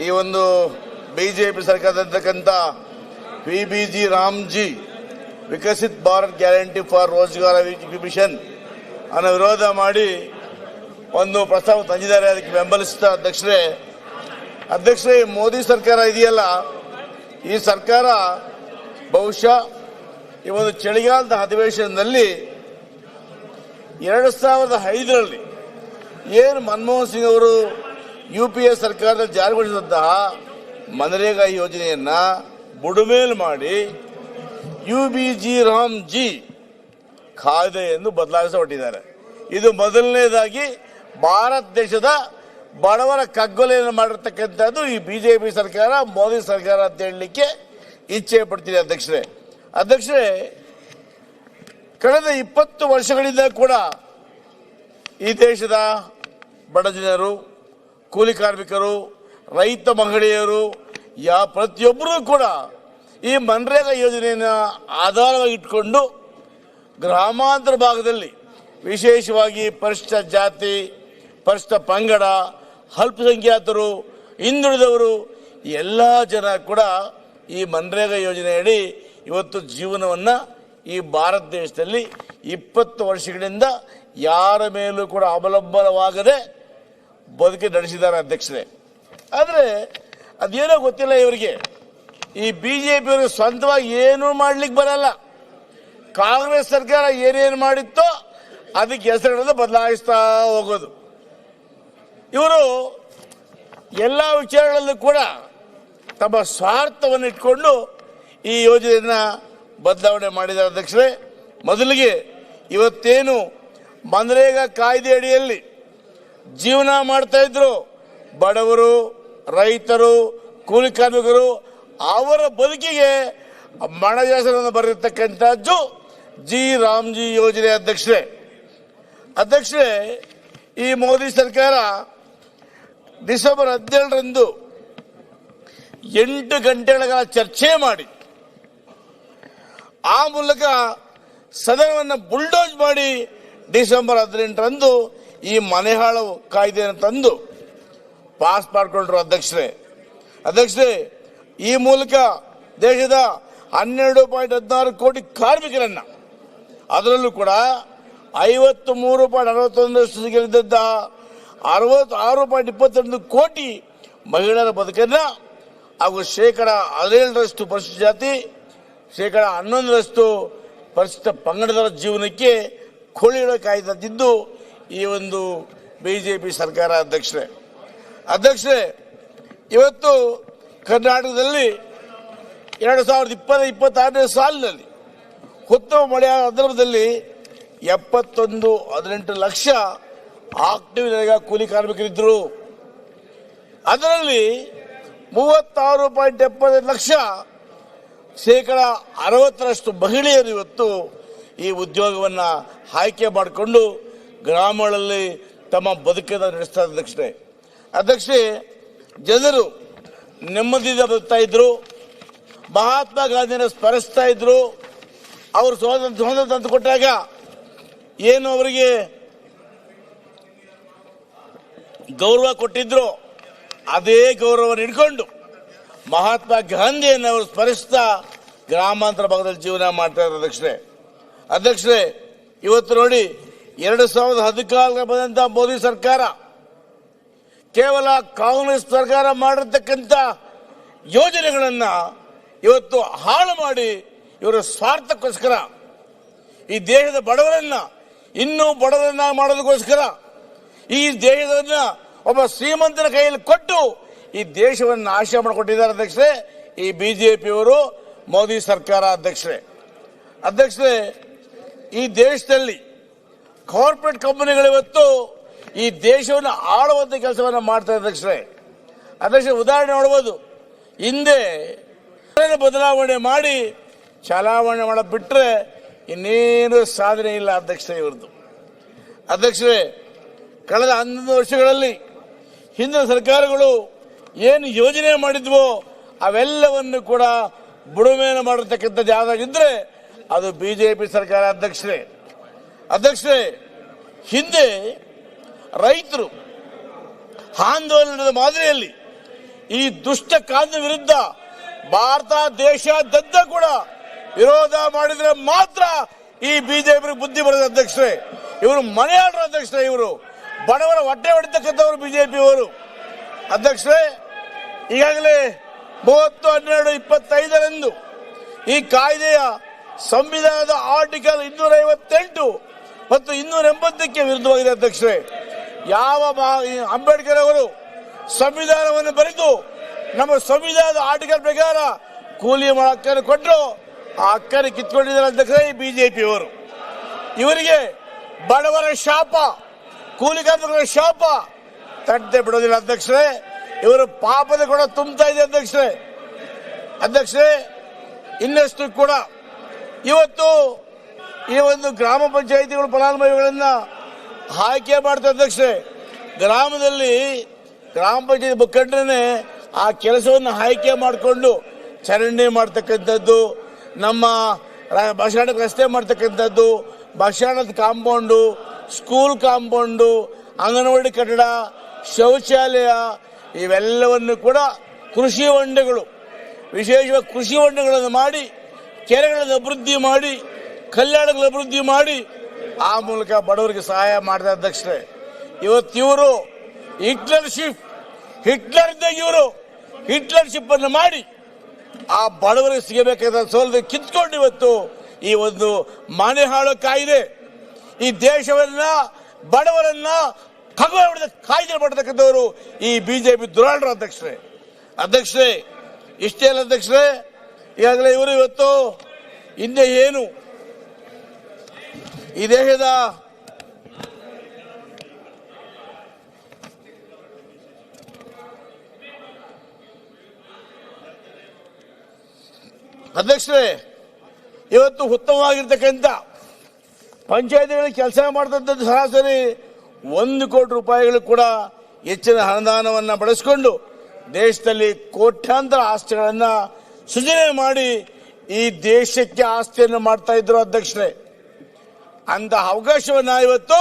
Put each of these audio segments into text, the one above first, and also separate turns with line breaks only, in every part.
ಈ ಒಂದು ಬಿಜೆಪಿ ಸರ್ಕಾರದಲ್ಲಿರ್ತಕ್ಕಂಥ PBG Ramji Viksit Bharat guarantee for Rozgar mission ಅನ್ನು ವಿರೋಧ ಮಾಡಿ ಒಂದು ಪ್ರಸ್ತಾವ ತಂದಿದ್ದಾರೆ. ಅದಕ್ಕೆ ಬೆಂಬಲಿಸಿದ ಅಧ್ಯಕ್ಷರೇ ಮೋದಿ ಸರ್ಕಾರ ಇದೆಯಲ್ಲ, ಈ ಸರ್ಕಾರ ಬಹುಶಃ ಈ ಒಂದು ಚಳಿಗಾಲದ ಅಧಿವೇಶನದಲ್ಲಿ 2005ರಲ್ಲಿ ಏನು ಮನಮೋಹನ್ ಸಿಂಗ್ ಅವರು UPA ಸರ್ಕಾರದಲ್ಲಿ ಜಾರಿಗೊಳಿಸಿದಂತಹ ಮನರೇಗಾ ಯೋಜನೆಯನ್ನ ಬುಡಮೇಲು ಮಾಡಿ UBG ರಾಮ್ಜಿ ಕಾಯ್ದೆಯನ್ನು ಬದಲಾಯಿಸ ಹೊರಟಿದ್ದಾರೆ. ಇದು ಮೊದಲನೇದಾಗಿ ಭಾರತ ದೇಶದ ಬಡವರ ಕಗ್ಗೊಲೆಯನ್ನು ಮಾಡಿರ್ತಕ್ಕಂಥದ್ದು ಈ ಬಿಜೆಪಿ ಸರ್ಕಾರ, ಮೋದಿ ಸರ್ಕಾರ ಅಂತ ಹೇಳಲಿಕ್ಕೆ ಇಚ್ಛೆ ಪಡ್ತೀನಿ. ಅಧ್ಯಕ್ಷರೇ ಕಳೆದ 20 ವರ್ಷಗಳಿಂದ ಕೂಡ ಈ ದೇಶದ ಬಡ ಜನರು, ಕೂಲಿ ಕಾರ್ಮಿಕರು, ರೈತ ಮಹಿಳೆಯರು ಪ್ರತಿಯೊಬ್ಬರೂ ಕೂಡ ಈ ಮನ್ರೇಗಾ ಯೋಜನೆಯನ್ನು ಆಧಾರವಾಗಿ ಇಟ್ಕೊಂಡು ಗ್ರಾಮಾಂತರ ಭಾಗದಲ್ಲಿ ವಿಶೇಷವಾಗಿ ಪರಿಶಿಷ್ಟ ಜಾತಿ, ಪರಿಶಿಷ್ಟ ಪಂಗಡ, ಅಲ್ಪಸಂಖ್ಯಾತರು, ಹಿಂದುಳಿದವರು ಎಲ್ಲ ಜನ ಕೂಡ ಈ ಮನ್ರೇಗಾ ಯೋಜನೆಯಡಿ ಇವತ್ತು ಜೀವನವನ್ನು ಈ ಭಾರತ ದೇಶದಲ್ಲಿ 20 ವರ್ಷಗಳಿಂದ ಯಾರ ಮೇಲೂ ಕೂಡ ಅವಲಂಬನವಾಗದೆ ಬದುಕಿ ನಡೆಸಿದ್ದಾರೆ ಅಧ್ಯಕ್ಷರೇ. ಆದರೆ ಅದೇನೋ ಗೊತ್ತಿಲ್ಲ ಇವರಿಗೆ, ಈ ಬಿಜೆಪಿಯವರು ಸ್ವಂತವಾಗಿ ಏನೂ ಮಾಡ್ಲಿಕ್ಕೆ ಬರಲ್ಲ. ಕಾಂಗ್ರೆಸ್ ಸರ್ಕಾರ ಏನೇನು ಮಾಡಿತ್ತೋ ಅದಕ್ಕೆ ಹೆಸರುಗಳನ್ನು ಬದಲಾಯಿಸ್ತಾ ಹೋಗೋದು. ಇವರು ಎಲ್ಲ ವಿಚಾರಗಳಲ್ಲೂ ಕೂಡ ತಮ್ಮ ಸ್ವಾರ್ಥವನ್ನು ಇಟ್ಕೊಂಡು ಈ ಯೋಜನೆಯನ್ನು ಬದಲಾವಣೆ ಮಾಡಿದ್ದಾರೆ ಅಧ್ಯಕ್ಷರೇ. ಮೊದಲಿಗೆ ಇವತ್ತೇನು ಮನ್ರೇಗಾ ಕಾಯ್ದೆ ಅಡಿಯಲ್ಲಿ ಜೀವನ ಮಾಡ್ತಾ ಇದ್ರು ಬಡವರು, ರೈತರು, ಕೂಲಿ ಕಾರ್ಮಿಕರು, ಅವರ ಬದುಕಿಗೆ ಮಣಜಾಸನವನ್ನು ಬರೆದಿರ್ತಕ್ಕಂಥದ್ದು ರಾಮ್ಜಿ ಯೋಜನೆ ಅಧ್ಯಕ್ಷರೇ. ಈ ಮೋದಿ ಸರ್ಕಾರ ಡಿಸೆಂಬರ್ 17ರಂದು 8 ಗಂಟೆಗಳ ಚರ್ಚೆ ಮಾಡಿ ಆ ಮೂಲಕ ಸದನವನ್ನು ಬುಲ್ಡೋಜ್ ಮಾಡಿ ಡಿಸೆಂಬರ್ 18ರಂದು ಈ ಮನೆಹಾಳು ಕಾಯ್ದೆಯನ್ನು ತಂದು ಪಾಸ್ ಮಾಡಿಕೊಂಡ್ರು ಅಧ್ಯಕ್ಷರೇ. ಈ ಮೂಲಕ ದೇಶದ 12.16 ಕೋಟಿ ಕಾರ್ಮಿಕರನ್ನ, ಅದರಲ್ಲೂ ಕೂಡ 53.61% ಸಿಗಲಿದ್ದ 66.22 ಕೋಟಿ ಮಹಿಳೆಯರ ಬದುಕನ್ನ ಹಾಗೂ 17% ಪರಿಶಿಷ್ಟ ಜಾತಿ, 11% ಪರಿಶಿಷ್ಟ ಪಂಗಡದವರ ಜೀವನಕ್ಕೆ ಕೊಳ್ಳಿಡೋ ಕಾಯ್ದಿದ್ದು ಈ ಒಂದು ಬಿಜೆಪಿ ಸರ್ಕಾರ ಅಧ್ಯಕ್ಷರೇ. ಇವತ್ತು ಕರ್ನಾಟಕದಲ್ಲಿ 2020-26ನೇ ಸಾಲಿನಲ್ಲಿ ಉತ್ತಮ ಮಳೆಯಾದ ಸಂದರ್ಭದಲ್ಲಿ 18 ಲಕ್ಷ ಆಕ್ಟಿವ್ ನರೇಗಾ ಕೂಲಿ ಕಾರ್ಮಿಕರಿದ್ದರು. ಅದರಲ್ಲಿ 36.75 ಲಕ್ಷ 60% ಮಹಿಳೆಯರು ಇವತ್ತು ಈ ಉದ್ಯೋಗವನ್ನು ಆಯ್ಕೆ ಮಾಡಿಕೊಂಡು ಗ್ರಾಮಗಳಲ್ಲಿ ತಮ್ಮ ಬದುಕನ್ನು ನಡೆಸ್ತಾರೆ ಅಧ್ಯಕ್ಷರೇ. ಜನರು ನೆಮ್ಮದಿಯಿಂದ ಬದುಕ್ತಾ ಇದ್ರು, ಮಹಾತ್ಮ ಗಾಂಧಿನ ಸ್ಮರಿಸ್ತಾ ಇದ್ರು. ಅವರು ಸ್ವಾತಂತ್ರ್ಯ ತಂದು ಕೊಟ್ಟಾಗ ಏನು ಅವರಿಗೆ ಗೌರವ ಕೊಟ್ಟಿದ್ರು, ಅದೇ ಗೌರವವನ್ನು ಹಿಡ್ಕೊಂಡು ಮಹಾತ್ಮ ಗಾಂಧಿಯನ್ನು ಅವರು ಸ್ಮರಿಸ್ತಾ ಗ್ರಾಮಾಂತರ ಭಾಗದಲ್ಲಿ ಜೀವನ ಮಾಡ್ತಾ ಇದ್ದಾರೆ ಅಧ್ಯಕ್ಷರೇ. ಇವತ್ತು ನೋಡಿ, 2014 ಬಂದಂತ ಮೋದಿ ಸರ್ಕಾರ ಕೇವಲ ಕಾಂಗ್ರೆಸ್ ಸರ್ಕಾರ ಮಾಡಿರ್ತಕ್ಕಂಥ ಯೋಜನೆಗಳನ್ನ ಇವತ್ತು ಹಾಳು ಮಾಡಿ ಇವರ ಸ್ವಾರ್ಥಕ್ಕೋಸ್ಕರ ಈ ದೇಶದ ಬಡವರನ್ನ ಇನ್ನೂ ಬಡವರನ್ನ ಮಾಡೋದಕ್ಕೋಸ್ಕರ ಈ ದೇಶದನ್ನ ಒಬ್ಬ ಶ್ರೀಮಂತನ ಕೈಯಲ್ಲಿ ಕೊಟ್ಟು ಈ ದೇಶವನ್ನು ನಾಶ ಮಾಡಿಕೊಟ್ಟಿದ್ದಾರೆ ಅಧ್ಯಕ್ಷರೇ ಈ ಬಿಜೆಪಿಯವರು, ಮೋದಿ ಸರ್ಕಾರ ಅಧ್ಯಕ್ಷರೇ. ಈ ದೇಶದಲ್ಲಿ ಕಾರ್ಪೊರೇಟ್ ಕಂಪನಿಗಳು ಇವತ್ತು ಈ ದೇಶವನ್ನು ಆಳುವಂತ ಕೆಲಸವನ್ನು ಮಾಡ್ತಾರೆ ಅಧ್ಯಕ್ಷರೇ. ಉದಾಹರಣೆ ನೋಡಬಹುದು, ಹಿಂದೆ ಬದಲಾವಣೆ ಮಾಡಿ ಚಲಾವಣೆ ಮಾಡ ಬಿಟ್ರೆ ಇನ್ನೇನು ಸಾಧನೆ ಇಲ್ಲ ಅಧ್ಯಕ್ಷರೇ. ಕಳೆದ 11 ವರ್ಷಗಳಲ್ಲಿ ಹಿಂದಿನ ಸರ್ಕಾರಗಳು ಏನು ಯೋಜನೆ ಮಾಡಿದ್ವೋ ಅವೆಲ್ಲವನ್ನು ಕೂಡ ಬುಡಮೇಲೆ ಮಾಡಿರ್ತಕ್ಕಂಥದ್ದು ಯಾವ್ದಾಗಿದ್ರೆ ಅದು ಬಿಜೆಪಿ ಸರ್ಕಾರ ಅಧ್ಯಕ್ಷರೇ. ಹಿಂದೆ ರೈತರು ಆಂದೋಲನದ ಮಾದರಿಯಲ್ಲಿ ಈ ದುಷ್ಟ ಕಾನೂನಿನ ವಿರುದ್ಧ ಭಾರತ ದೇಶಾದ್ಯಂತ ಕೂಡ ವಿರೋಧ ಮಾಡಿದ್ರೆ ಮಾತ್ರ ಈ ಬಿಜೆಪಿ ಬುದ್ಧಿ ಬರೋದು ಅಧ್ಯಕ್ಷರೇ. ಇವರು ಮನೆಯಾಳರ ಅಧ್ಯಕ್ಷರೇ, ಇವರು ಬಡವರ ಹೊಟ್ಟೆ ಹೊಡಿತಕ್ಕಂಥವ್ರು ಬಿಜೆಪಿಯವರು ಅಧ್ಯಕ್ಷರೇ. ಈಗಾಗಲೇ 30/12/25 ಈ ಕಾಯ್ದೆಯ ಸಂವಿಧಾನದ ಆರ್ಟಿಕಲ್ 258 ಮತ್ತು 280ಕ್ಕೆ ವಿರುದ್ಧವಾಗಿದೆ ಅಧ್ಯಕ್ಷರೇ. ಯಾವ ಅಂಬೇಡ್ಕರ್ ಅವರು ಸಂವಿಧಾನವನ್ನು ಬರೆದು ನಮ್ಮ ಸಂವಿಧಾನದ ಆರ್ಟಿಕಲ್ ಪ್ರಕಾರ ಕೂಲಿ ಹಕ್ಕನ್ನು ಕೊಟ್ಟರು, ಆ ಹಕ್ಕನ್ನು ಕಿತ್ಕೊಂಡಿದ್ದಾರೆ ಅಧ್ಯಕ್ಷರೇ ಈ ಬಿಜೆಪಿಯವರು. ಇವರಿಗೆ ಬಡವರ ಶಾಪ, ಕೂಲಿ ಕಾರ್ಮಿಕರ ಶಾಪ ತಟ್ಟದೆ ಬಿಡೋದಿಲ್ಲ ಅಧ್ಯಕ್ಷರೇ. ಇವರು ಪಾಪದ ಕೂಡ ತುಂಬುತ್ತಾ ಇದೆ ಅಧ್ಯಕ್ಷರೇ. ಇನ್ನಷ್ಟು ಕೂಡ ಇವತ್ತು ಈ ಒಂದು ಗ್ರಾಮ ಪಂಚಾಯಿತಿಗಳು ಫಲಾನುಭವಿಗಳನ್ನ ಆಯ್ಕೆ ಮಾಡ್ತಾರೆ ಅಧ್ಯಕ್ಷರೇ. ಗ್ರಾಮದಲ್ಲಿ ಗ್ರಾಮ ಪಂಚಾಯತಿ ಮುಖಂಡರನ್ನೇ ಆ ಕೆಲಸವನ್ನು ಆಯ್ಕೆ ಮಾಡಿಕೊಂಡು ಚರಂಡಿ ಮಾಡ್ತಕ್ಕಂಥದ್ದು, ನಮ್ಮ ಬಸ್ ಸ್ಟ್ಯಾಂಡ್ ರಸ್ತೆ ಮಾಡ್ತಕ್ಕಂಥದ್ದು, bus stand compound, school compound, anganwadi ಕಟ್ಟಡ, ಶೌಚಾಲಯ ಇವೆಲ್ಲವನ್ನು ಕೂಡ ಕೃಷಿ ಹೊಂಡಗಳು, ವಿಶೇಷವಾಗಿ ಕೃಷಿ ಹೊಂಡಗಳನ್ನು ಮಾಡಿ, ಕೆರೆಗಳನ್ನು ಅಭಿವೃದ್ಧಿ ಮಾಡಿ, ಕಲ್ಯಾಣಗಳ ಅಭಿವೃದ್ಧಿ ಮಾಡಿ ಆ ಮೂಲಕ ಬಡವರಿಗೆ ಸಹಾಯ ಮಾಡಿದ ಅಧ್ಯಕ್ಷರೇ. ಇವತ್ತಿವರು ಹಿಟ್ಲರ್ಶಿಪ್ ಅನ್ನು ಮಾಡಿ ಆ ಬಡವರಿಗೆ ಸಿಗಬೇಕಾದ ಸೌಲಭ್ಯ ಕಿತ್ಕೊಂಡು ಇವತ್ತು ಈ ಒಂದು ಮನೆಹಾಳು ಕಾಯ್ದೆ ಈ ದೇಶವನ್ನ ಬಡವರನ್ನ ಹೊಡೆದ ಕಾಯ್ದೆ ಮಾಡತಕ್ಕಂಥವರು ಈ ಬಿಜೆಪಿ ದುರಾಳರು ಅಧ್ಯಕ್ಷರೇ. ಇಷ್ಟೇ ಅಲ್ಲ ಅಧ್ಯಕ್ಷರೇ, ಈಗಾಗಲೇ ಇವರು ಇವತ್ತು ಹಿಂದೆ ಏನು ಈ ದೇಶದ ಅಧ್ಯಕ್ಷರೇ ಇವತ್ತು ಉತ್ತಮವಾಗಿರ್ತಕ್ಕಂಥ ಪಂಚಾಯತಿಗಳಿಗೆ ಕೆಲಸ ಮಾಡ್ತಕ್ಕಂಥದ್ದು ಸರಾಸರಿ 1 ಕೋಟಿ ರೂಪಾಯಿಗಳು ಕೂಡ ಹೆಚ್ಚಿನ ಅನುದಾನವನ್ನು ಬಳಸಿಕೊಂಡು ದೇಶದಲ್ಲಿ ಕೋಟ್ಯಾಂತರ ಆಸ್ತಿಗಳನ್ನು ಸೃಜನೆ ಮಾಡಿ ಈ ದೇಶಕ್ಕೆ ಆಸ್ತಿಯನ್ನು ಮಾಡ್ತಾ ಇದ್ರು ಅಧ್ಯಕ್ಷರೇ. ಅಂತ ಅವಕಾಶವನ್ನ ಇವತ್ತು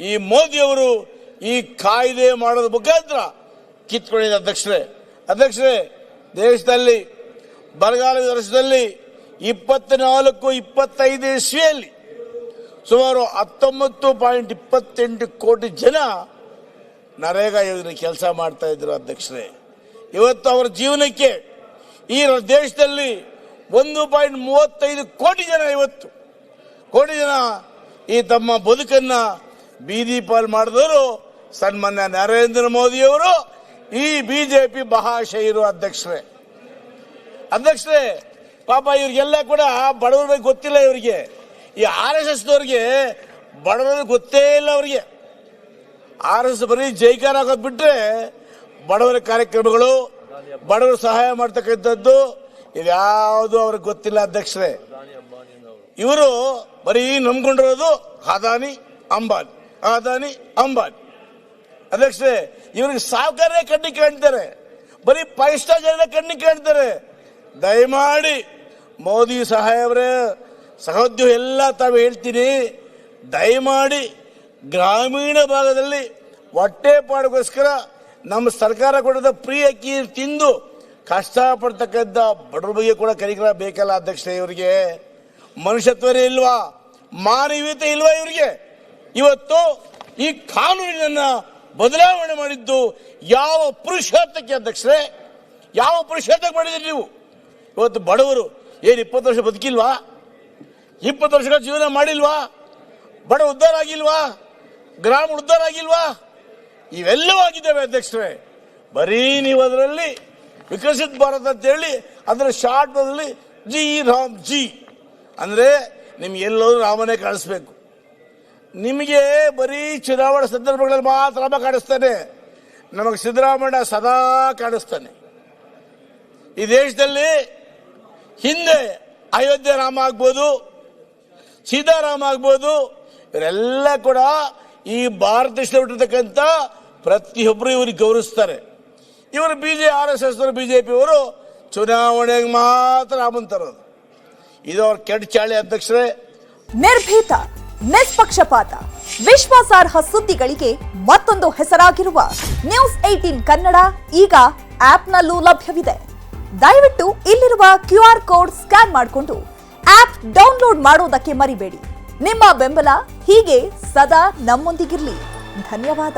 ಈ ಮೋದಿಯವರು ಈ ಕಾಯ್ದೆ ಮಾಡೋದ ಮುಖಾಂತರ ಕಿತ್ಕೊಂಡಿದೆ ಅಧ್ಯಕ್ಷರೇ. ದೇಶದಲ್ಲಿ ಬರಗಾಲದ ವರ್ಷದಲ್ಲಿ 24-25 ಇಸ್ವಿಯಲ್ಲಿ ಸುಮಾರು 19.28 ಕೋಟಿ ಜನ ನರೇಗಾ ಯೋಜನೆ ಕೆಲಸ ಮಾಡ್ತಾ ಇದ್ರು ಅಧ್ಯಕ್ಷರೇ. ಇವತ್ತು ಅವರ ಜೀವನಕ್ಕೆ ಈ ದೇಶದಲ್ಲಿ 1.35 ಕೋಟಿ ಜನ ಈ ತಮ್ಮ ಬದುಕನ್ನ ಬೀದಿ ಪಾಲ್ ಮಾಡಿದವರು ಸನ್ಮಾನ್ಯ ನರೇಂದ್ರ ಮೋದಿಯವರು, ಈ ಬಿಜೆಪಿ ಮಹಾಶಯರು ಅಧ್ಯಕ್ಷರೇ. ಪಾಪ ಇವ್ರಿಗೆಲ್ಲ ಕೂಡ ಬಡವರ ಬಗ್ಗೆ ಗೊತ್ತಿಲ್ಲ. ಇವರಿಗೆ ಈ RSS ದವ್ರಿಗೆ ಬಡವರ ಗೊತ್ತೇ ಇಲ್ಲ. ಅವರಿಗೆ RSS ಬರೀ ಜೈಕಾರ ಹಾಕೋದು ಬಿಟ್ರೆ ಬಡವರ ಕಾರ್ಯಕ್ರಮಗಳು, ಬಡವರು ಸಹಾಯ ಮಾಡ್ತಕ್ಕಂಥದ್ದು ಇದ್ಯಾವುದು ಅವ್ರಿಗೆ ಗೊತ್ತಿಲ್ಲ ಅಧ್ಯಕ್ಷರೇ. ಇವರು ಬರೀ ನಂಬ್ಕೊಂಡಿರೋದು ಅದಾನಿ ಅಂಬಾನಿ ಅಧ್ಯಕ್ಷರೇ. ಇವ್ರಿಗೆ ಸಾವುಕಾರರೇ ಕಣ್ಣಿಗೆ ಕಾಣ್ತಾರೆ, ಬರೀ 5 ಸ್ಟಾರ್ ಜನ ಕಣ್ಣಿಗೆ ಕಾಣ್ತಾರೆ. ದಯಮಾಡಿ ಮೋದಿ ಸಾಹೇಬ್ರೆ, ಸಹೋದ್ಯೋಗ ಎಲ್ಲ ತಾವು ಹೇಳ್ತೀನಿ, ದಯಮಾಡಿ ಗ್ರಾಮೀಣ ಭಾಗದಲ್ಲಿ ಹೊಟ್ಟೆಪಾಡಿಗೋಸ್ಕರ ನಮ್ಮ ಸರ್ಕಾರ ಕೊಡದ ಫ್ರೀ ಅಕ್ಕಿ ತಿಂದು ಕಷ್ಟಪಡ್ತಕ್ಕಂಥ ಬಡವರ ಬಗ್ಗೆ ಕೂಡ ಕರಿಕರ ಬೇಕಲ್ಲ ಅಧ್ಯಕ್ಷರೇ. ಇವರಿಗೆ ಮನುಷ್ಯತ್ವರೇ ಇಲ್ವಾ, ಮಾನವೀಯತೆ ಇಲ್ವಾ ಇವರಿಗೆ? ಇವತ್ತು ಈ ಕಾನೂನಿನ ಬದಲಾವಣೆ ಮಾಡಿದ್ದು ಯಾವ ಪುರುಷಾರ್ಥಕ್ಕೆ ಅಧ್ಯಕ್ಷರೇ? ಯಾವ ಪುರುಷಾರ್ಥಕ್ಕೆ ಮಾಡಿದ್ರಿ ನೀವು? ಇವತ್ತು ಬಡವರು ಏನು 20 ವರ್ಷ ಬದುಕಿಲ್ವಾ? 20 ವರ್ಷಗಳ ಜೀವನ ಮಾಡಿಲ್ವಾ? ಬಡ ಉದ್ಧಾರ ಆಗಿಲ್ವಾ? ಗ್ರಾಮ ಉದ್ಧಾರ ಆಗಿಲ್ವಾ? ಇವೆಲ್ಲವೂ ಆಗಿದ್ದಾವೆ ಅಧ್ಯಕ್ಷರೇ. ಬರೀ ನೀವು ಅದರಲ್ಲಿ ವಿಕಸಿತ ಭಾರತ ಅಂತ ಹೇಳಿ ಅದರ ಶಾರ್ಟ್ ಬದಲಿ ಜಿ ಅಂದ್ರೆ ನಿಮ್ಗೆ ಎಲ್ಲರೂ ರಾಮನೇ ಕಾಣಿಸ್ಬೇಕು. ನಿಮಗೆ ಬರೀ ಚುನಾವಣಾ ಸಂದರ್ಭಗಳಲ್ಲಿ ಮಾತ್ರ ರಾಮ ಕಾಣಿಸ್ತಾನೆ, ನಮಗೆ ಸಿದ್ದರಾಮಯ್ಯ ಸದಾ ಕಾಣಿಸ್ತಾನೆ. ಈ ದೇಶದಲ್ಲಿ ಹಿಂದೆ ಅಯೋಧ್ಯೆ ರಾಮ ಆಗ್ಬೋದು, ಸೀತಾರಾಮ ಆಗ್ಬೋದು, ಇವರೆಲ್ಲ ಕೂಡ ಈ ಭಾರತ ದೇಶದಲ್ಲಿ ಹುಟ್ಟಿರ್ತಕ್ಕಂಥ ಪ್ರತಿಯೊಬ್ಬರು ಇವ್ರಿಗೆ ಗೌರವಿಸ್ತಾರೆ. ಇವರು RSS ಬಿಜೆಪಿ ಅವರು ಚುನಾವಣೆಗೆ ಮಾತ್ರ ರಾಮನ್ ತರೋದು. ಇದು ಅವ್ರ ಕೆಟ್ಟ ಚಾಳಿ ಅಧ್ಯಕ್ಷರೇ.
ನಿರ್ಭೀತ, ನಿಷ್ಪಕ್ಷಪಾತ, ವಿಶ್ವಾಸಾರ್ಹ ಸುದ್ದಿಗಳಿಗೆ ಮತ್ತೊಂದು ಹೆಸರಾಗಿರುವ ನ್ಯೂಸ್ 18 ಕನ್ನಡ ಈಗ ಆಪ್ನಲ್ಲೂ ಲಭ್ಯವಿದೆ. ದಯವಿಟ್ಟು ಇಲ್ಲಿರುವ QR ಕೋಡ್ ಸ್ಕ್ಯಾನ್ ಮಾಡಿಕೊಂಡು ಆಪ್ ಡೌನ್ಲೋಡ್ ಮಾಡೋದಕ್ಕೆ ಮರಿಬೇಡಿ. ನಿಮ್ಮ ಬೆಂಬಲ ಹೀಗೆ ಸದಾ ನಮ್ಮೊಂದಿಗಿರಲಿ. ಧನ್ಯವಾದ.